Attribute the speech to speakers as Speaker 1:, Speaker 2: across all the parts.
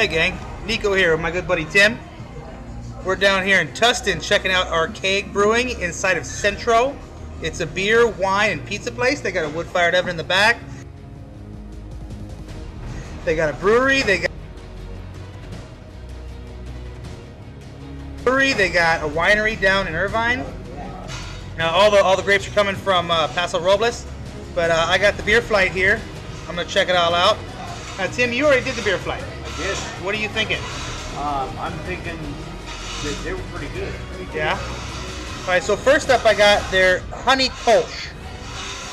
Speaker 1: Hey gang, Nico here with my good buddy Tim. We're down here in Tustin checking out Archaic Brewing inside of Centro. It's a beer, wine, and pizza place. They got a wood-fired oven in the back. They got a brewery. They got a winery down in Irvine. Now all the grapes are coming from Paso Robles, but I got the beer flight here. I'm gonna check it all out. Now Tim, you already did the beer flight.
Speaker 2: I did.
Speaker 1: What are you thinking?
Speaker 2: I'm thinking that they were pretty good.
Speaker 1: Yeah? Alright, so first up I got their honey kolsch.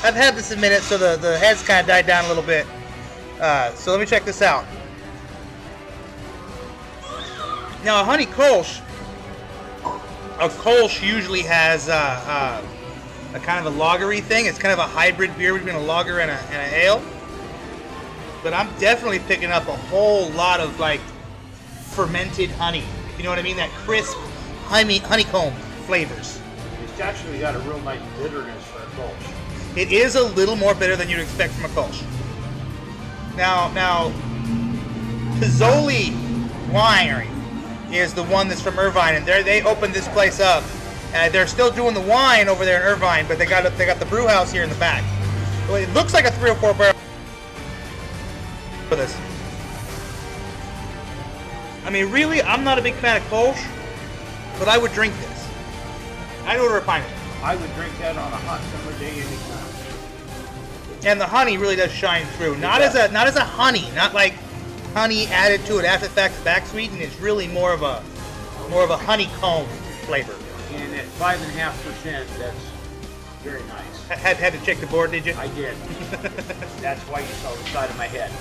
Speaker 1: I've had this a minute, so the head's kind of died down a little bit. So let me check this out. Now a honey kolsch, usually has a kind of a lagery thing. It's kind of a hybrid beer between a lager and an ale. But I'm definitely picking up a whole lot of like fermented honey. You know what I mean? That crisp honeycomb flavors.
Speaker 2: It's actually got a real nice bitterness for a kolsch.
Speaker 1: It is a little more bitter than you'd expect from a kolsch. Now, Pizzoli Winery is the one that's from Irvine, and they opened this place up. They're still doing the wine over there in Irvine, but they got the brew house here in the back. So it looks like a 3 or 4 barrel for this. I mean, really, I'm not a big fan of kolsch, but I would drink this. I'd order a pint of it.
Speaker 2: I would drink that on a hot summer day anytime.
Speaker 1: And the honey really does shine through. Not as a honey, not like honey added to it after the fact, back sweetened. It's really more of a honeycomb flavor.
Speaker 2: And at 5.5%, that's very nice.
Speaker 1: Had to check the board, did you?
Speaker 2: I did. That's why you saw the side of my head.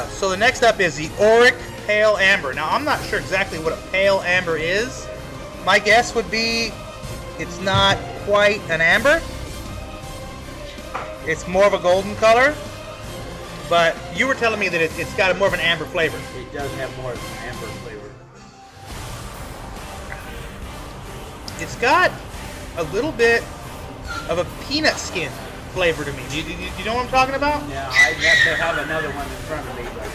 Speaker 1: So the next up is the Auric Pale Amber. Now I'm not sure exactly what a pale amber is. My guess would be it's not quite an amber. It's more of a golden color. But you were telling me that it's got more of an amber flavor.
Speaker 2: It does have more of an amber flavor.
Speaker 1: It's got a little bit of a peanut skin flavor to me. Do you know what I'm talking about?
Speaker 2: Yeah, I'd have to have another one in front of me. But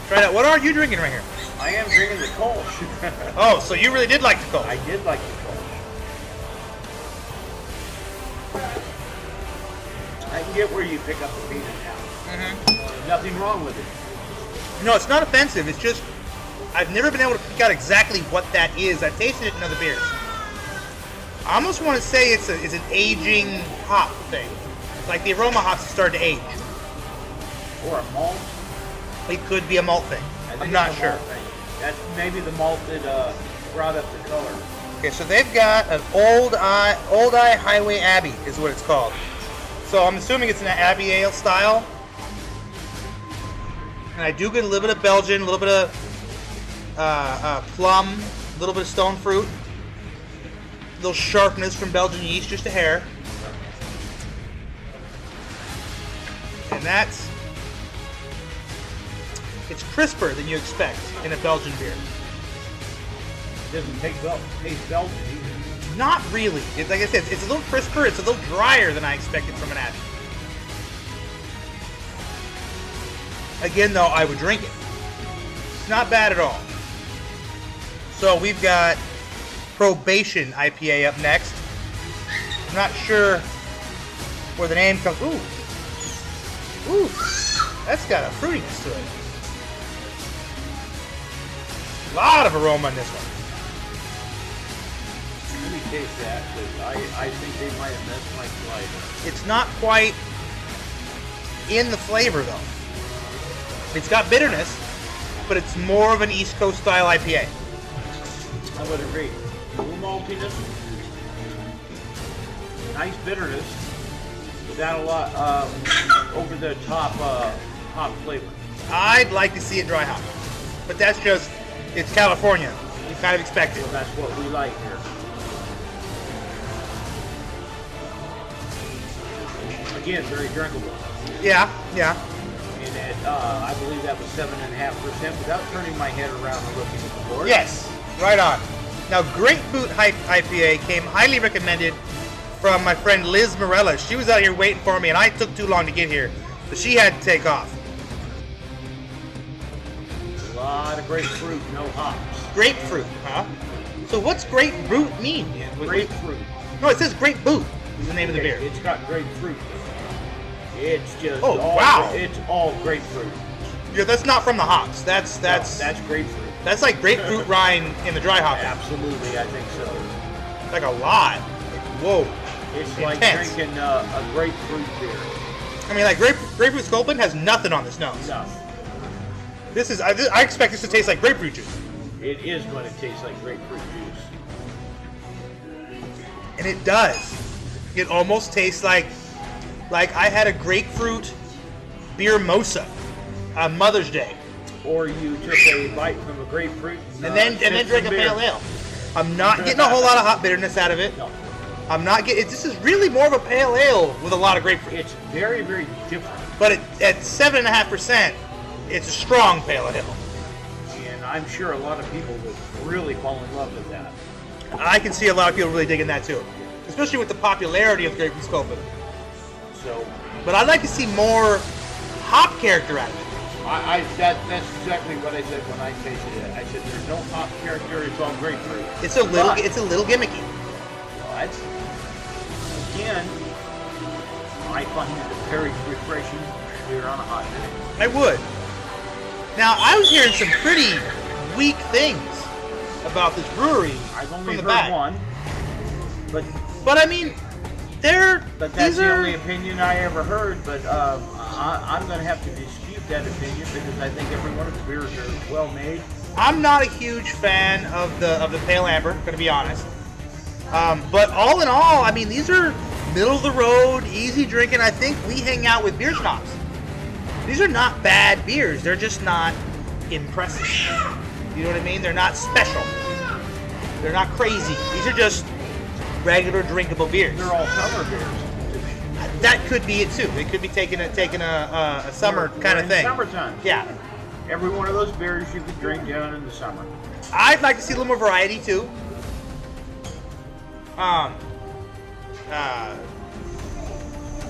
Speaker 1: Try that. What are you drinking right here?
Speaker 2: I am drinking the kolsch.
Speaker 1: Oh, so you really did like the kolsch.
Speaker 2: I did like the kolsch. I can get where you pick up the peanut now. Mm-hmm. Nothing wrong with it.
Speaker 1: No, it's not offensive. It's just I've never been able to pick out exactly what that is. I've tasted it in other beers. I almost want to say it's an aging hop thing. Like the aroma hops have started to age.
Speaker 2: Or a malt.
Speaker 1: It could be a malt thing. I'm not sure.
Speaker 2: That's maybe the malt that brought up the color.
Speaker 1: Okay, so they've got an Old Eye Highway Abbey is what it's called. So I'm assuming it's an Abbey Ale style. And I do get a little bit of Belgian, a little bit of plum, a little bit of stone fruit. A little sharpness from Belgian yeast, just a hair. And it's crisper than you expect in a Belgian beer.
Speaker 2: It doesn't taste Belgian either.
Speaker 1: Not really. Like I said, it's a little crisper. It's a little drier than I expected from an Abbey. Again, though, I would drink it. It's not bad at all. So we've got Probation IPA up next. I'm not sure where the name comes. Ooh, that's got a fruitiness to it. A lot of aroma in this one.
Speaker 2: Let me taste that, because I think they might have missed my flavor.
Speaker 1: It's not quite in the flavor, though. It's got bitterness, but it's more of an East Coast style IPA.
Speaker 2: I would agree. A little maltiness, nice bitterness, without a lot over the top hop flavor.
Speaker 1: I'd like to see it dry hop, but that's just, it's California. You kind of expect it.
Speaker 2: So that's what we like here. Again, very drinkable.
Speaker 1: Yeah.
Speaker 2: And I believe that was 7.5% without turning my head around and looking at the board.
Speaker 1: Yes, right on. Now, Grapefruit IPA came highly recommended from my friend Liz Morella. She was out here waiting for me, and I took too long to get here, so she had to take off.
Speaker 2: lot of grapefruit, no hops.
Speaker 1: Grapefruit, huh? So what's grapefruit mean?
Speaker 2: Grapefruit.
Speaker 1: No, it says grape boot is the name of the beer.
Speaker 2: It's got grapefruit. It's just
Speaker 1: wow.
Speaker 2: It's all grapefruit.
Speaker 1: Yeah, that's not from the hops. That's
Speaker 2: grapefruit.
Speaker 1: That's like grapefruit rind in the dry hop.
Speaker 2: Absolutely, I think so.
Speaker 1: Like a lot. Whoa.
Speaker 2: It's
Speaker 1: intense.
Speaker 2: like drinking a grapefruit beer.
Speaker 1: I mean, like grapefruit Sculpin has nothing on this nose.
Speaker 2: Nothing.
Speaker 1: This is I expect this to taste like grapefruit juice.
Speaker 2: It is going to taste like grapefruit juice.
Speaker 1: And it does. It almost tastes like I had a grapefruit beer mosa on Mother's Day.
Speaker 2: Or you took a bite from a grapefruit
Speaker 1: and then drink a pale ale. I'm not getting a whole lot of hop bitterness out of it.
Speaker 2: No.
Speaker 1: I'm not getting. This is really more of a pale ale with a lot of grapefruit.
Speaker 2: It's very, very different.
Speaker 1: But at 7.5%, it's a strong pale ale.
Speaker 2: And I'm sure a lot of people would really fall in love with that.
Speaker 1: I can see a lot of people really digging that too, especially with the popularity of grapefruit Sculpin.
Speaker 2: So,
Speaker 1: but I'd like to see more hop character out of it.
Speaker 2: That's exactly what I said when I tasted it. I said there's no hop character. It's all grapefruit.
Speaker 1: It's a little gimmicky.
Speaker 2: But again, I find it very refreshing here on a hot day.
Speaker 1: I would. Now I was hearing some pretty weak things about this brewery.
Speaker 2: I've only
Speaker 1: from the
Speaker 2: heard
Speaker 1: back.
Speaker 2: one, but
Speaker 1: I mean,
Speaker 2: that's the only opinion I ever heard. But I'm going to have to dispute that opinion because I think every one of the beers are well made.
Speaker 1: I'm not a huge fan of the pale amber, going to be honest. But all in all, I mean, these are middle of the road, easy drinking. I think we hang out with beer snobs. These are not bad beers. They're just not impressive. You know what I mean? They're not special. They're not crazy. These are just regular drinkable beers.
Speaker 2: They're all summer beers.
Speaker 1: That could be it too. They could be taking a summer kind of thing.
Speaker 2: Summertime.
Speaker 1: Yeah.
Speaker 2: Every one of those beers you could drink down in the summer.
Speaker 1: I'd like to see a little more variety too.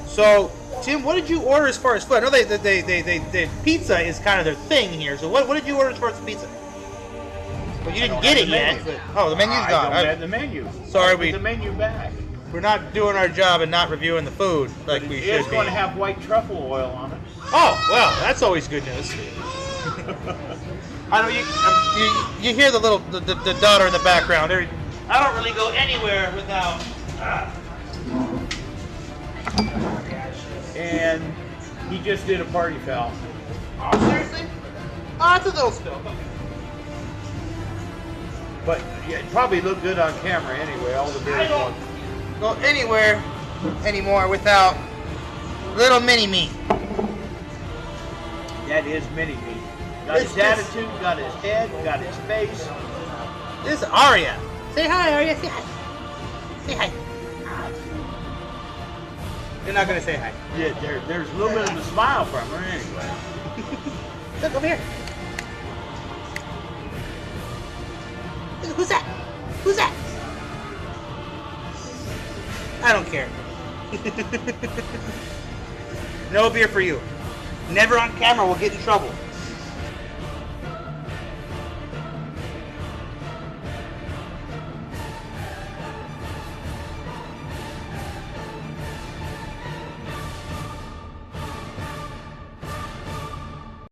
Speaker 1: So Tim, what did you order as far as food? I know they pizza is kind of their thing here. So what did you order as far as pizza? Well, you didn't get it yet. But, the menu's gone.
Speaker 2: I don't have the menu.
Speaker 1: Sorry,
Speaker 2: Put the menu back.
Speaker 1: We're not doing our job and not reviewing the food like we should be.
Speaker 2: It's going to have white truffle oil on it.
Speaker 1: Oh, well, that's always good news. I know you hear the daughter in the background. I don't really go anywhere without.
Speaker 2: And he just did a party foul.
Speaker 1: Oh, seriously? Oh, it's a little spill.
Speaker 2: But yeah, it probably looked good on camera anyway. All the beers.
Speaker 1: I don't go anywhere anymore without little mini me.
Speaker 2: That is mini me. Got his attitude, got his head, got his face.
Speaker 1: This is Aria. Say hi, Aria. Say hi. Say hi. You're not gonna say hi.
Speaker 2: Yeah, there's a little bit of a smile from her anyway.
Speaker 1: Look over here. Who's that? Who's that? I don't care. No beer for you. Never on camera, we'll get in trouble.